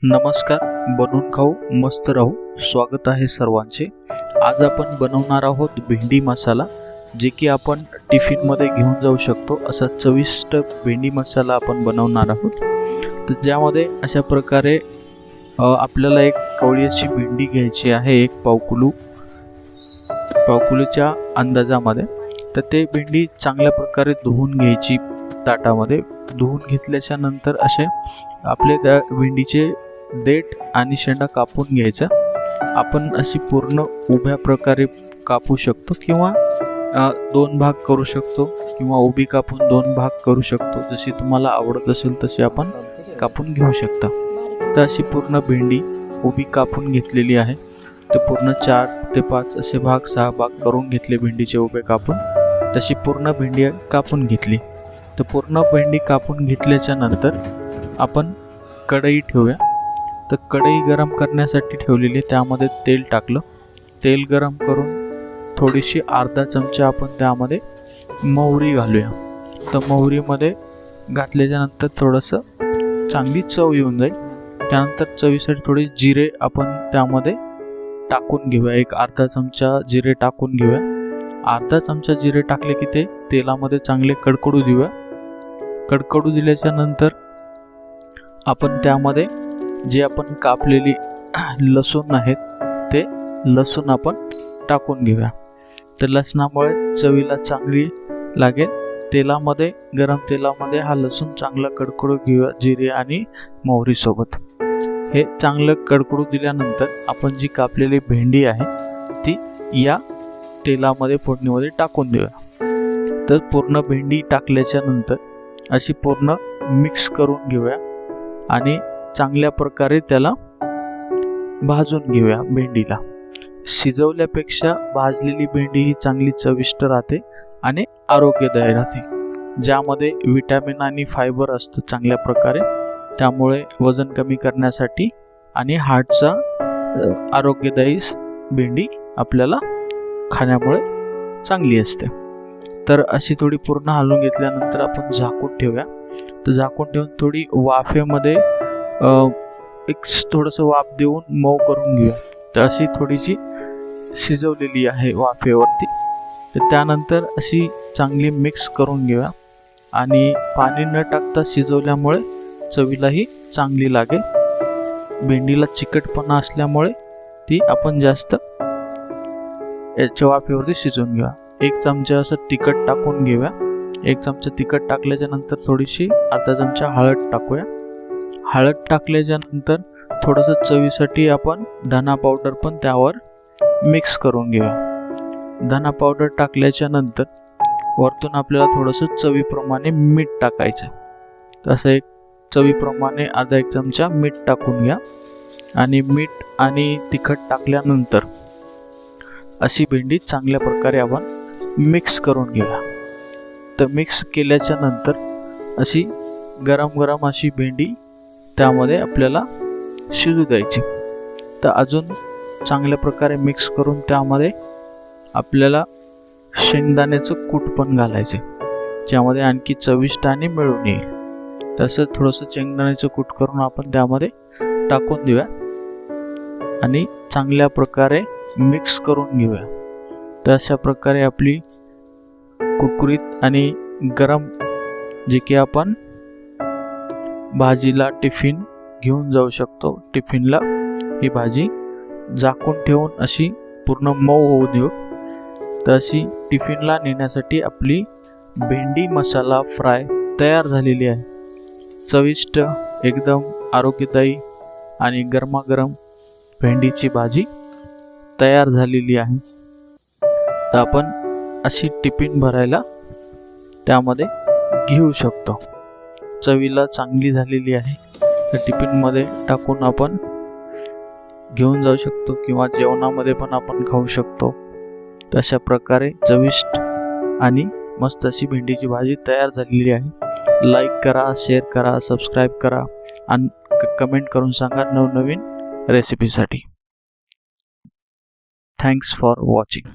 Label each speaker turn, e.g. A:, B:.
A: नमस्कार. बनवून खाऊ मस्त राहू. स्वागत आहे सर्वांचे. आज आपण बनवणार आहोत भेंडी मसाला, जे की आपण टिफिनमध्ये घेऊन जाऊ शकतो. असा चविष्ट भेंडी मसाला आपण बनवणार आहोत. तर ज्यामध्ये अशा प्रकारे आपल्याला एक कवळी अशी भेंडी घ्यायची आहे, एक पावकुलीच्या अंदाजामध्ये. तर ते भेंडी चांगल्या प्रकारे धुवून घ्यायची. ताटामध्ये धुवून घेतल्याच्या नंतर असे आपले त्या भेंडीचे देठ आणि शेंडा कापून घ्यायचा. आपण अशी पूर्ण उभ्या प्रकारे कापू शकतो किंवा दोन भाग करू शकतो किंवा उभी कापून दोन भाग करू शकतो. जशी तुम्हाला आवडत असेल तशी आपण कापून घेऊ शकता. तर अशी पूर्ण भेंडी उभी कापून घेतलेली आहे. तर पूर्ण 4 ते 5 असे भाग 6 भाग करून घेतले भेंडीचे उभे कापून. तशी पूर्ण भेंडी कापून घेतली. तर पूर्ण भेंडी कापून घेतल्याच्या नंतर आपण कढई ठेवूया. तर कढई गरम करण्यासाठी ठेवलेली, त्यामध्ये तेल टाकलं. तेल गरम करून थोडीशी अर्धा चमचा आपण त्यामध्ये मोहरी घालूया. तर मोहरीमध्ये घातल्याच्या नंतर थोडंसं चांगली चव येऊन जाईल. त्यानंतर चवीसाठी थोडे जिरे आपण त्यामध्ये टाकून घेऊया. एक अर्धा चमचा जिरे टाकून घेऊया. अर्धा चमचा जिरे टाकले की ते तेलामध्ये चांगले कडकडू देऊया. कडकडू दिल्याच्या नंतर आपण त्यामध्ये जे आपण कापलेली लसूण आहेत ते लसूण आपण टाकून घेऊया. तर लसणामुळे चवीला चांगली लागेल. तेलामध्ये, गरम तेलामध्ये हा लसूण चांगला कडकडू घेऊया जिरे आणि मोहरीसोबत. हे चांगलं कडकडू दिल्यानंतर आपण जी कापलेली भेंडी आहे ती या तेलामध्ये फोडणीमध्ये टाकून देऊया. तर पूर्ण भेंडी टाकल्याच्या नंतर अशी पूर्ण मिक्स करून घेऊया आणि चांगल्या प्रकारे त्याला भाजून घेऊया. भेंडीला शिजवल्यापेक्षा भाजलेली भेंडी ही चांगली चविष्ट राहते आणि आरोग्यदायी राहते. ज्यामध्ये विटॅमिन आणि फायबर असतं चांगल्या प्रकारे. त्यामुळे वजन कमी करण्यासाठी आणि हार्टचा आरोग्यदायी भेंडी आपल्याला खाण्यामुळे चांगली असते. तर अशी थोडी पूर्ण हलवून घेतल्यानंतर आपण झाकून ठेवूया. तर झाकून ठेवून थोडी वाफेमध्ये एक थोडंसं वाफ देऊन मऊ करून घेऊया. तर अशी थोडीशी शिजवलेली आहे वाफेवरती. तर त्यानंतर अशी चांगली मिक्स करून घेऊया आणि पाणी न टाकता शिजवल्यामुळे चवीलाही चांगली लागेल. भेंडीला चिकटपणा असल्यामुळे ती आपण जास्त याच्या वाफेवरती शिजवून घेऊया. एक चमचा असं तिखट टाकून घेऊया. एक चमचा तिखट टाकल्याच्या नंतर थोडीशी अर्धा चमचा हळद टाकूया. हळद टाकल्याच्या नंतर थोडंसं चवीसाठी आपण धना पावडर पण त्यावर मिक्स करून घेऊया. धना पावडर टाकल्याच्या नंतर वरतून आपल्याला थोडंसं चवीप्रमाणे मीठ टाकायचं. तसं एक चवीप्रमाणे अर्धा एक चमचा मीठ टाकून घ्या. आणि मीठ आणि तिखट टाकल्यानंतर अशी भेंडी चांगल्या प्रकारे आपण मिक्स करून घेऊया. तर मिक्स केल्याच्या नंतर अशी गरम गरम अशी भेंडी त्यामध्ये आपल्याला शिजू द्यायची. तर अजून चांगल्या प्रकारे मिक्स करून त्यामध्ये आपल्याला शेंगदाण्याचं कूट पण घालायचे, ज्यामध्ये आणखी चविष्ट आणि मिळून येईल. तसं थोडंसं शेंगदाण्याचं कूट करून आपण त्यामध्ये टाकून देऊया आणि चांगल्या प्रकारे मिक्स करून घेऊया. तर अशा प्रकारे आपली कुरकुरीत आणि गरम, जे की आपण भाजीला टिफिन घेऊन जाऊ शकतो. टिफिनला ही भाजी झाकून ठेवून अशी पूर्ण मऊ होऊ देऊ. तर अशी टिफिनला नेण्यासाठी आपली भेंडी मसाला फ्राय तयार झालेली आहे. चविष्ट, एकदम आरोग्यदायी आणि गरमागरम भेंडीची भाजी तयार झालेली आहे. तर आपण अशी टिफिन भरायला त्यामध्ये घेऊ शकतो. चवीला चांगली झालेली आहे. तर टिफिनमध्ये टाकून आपण घेऊन जाऊ शकतो किंवा जेवणामध्ये पण आपण खाऊ शकतो. तर अशा प्रकारे चविष्ट आणि मस्त अशी भेंडीची भाजी तयार झालेली आहे. लाईक करा, शेअर करा, सबस्क्राईब करा आणि कमेंट करून सांगा नवनवीन रेसिपीसाठी. Thanks for watching.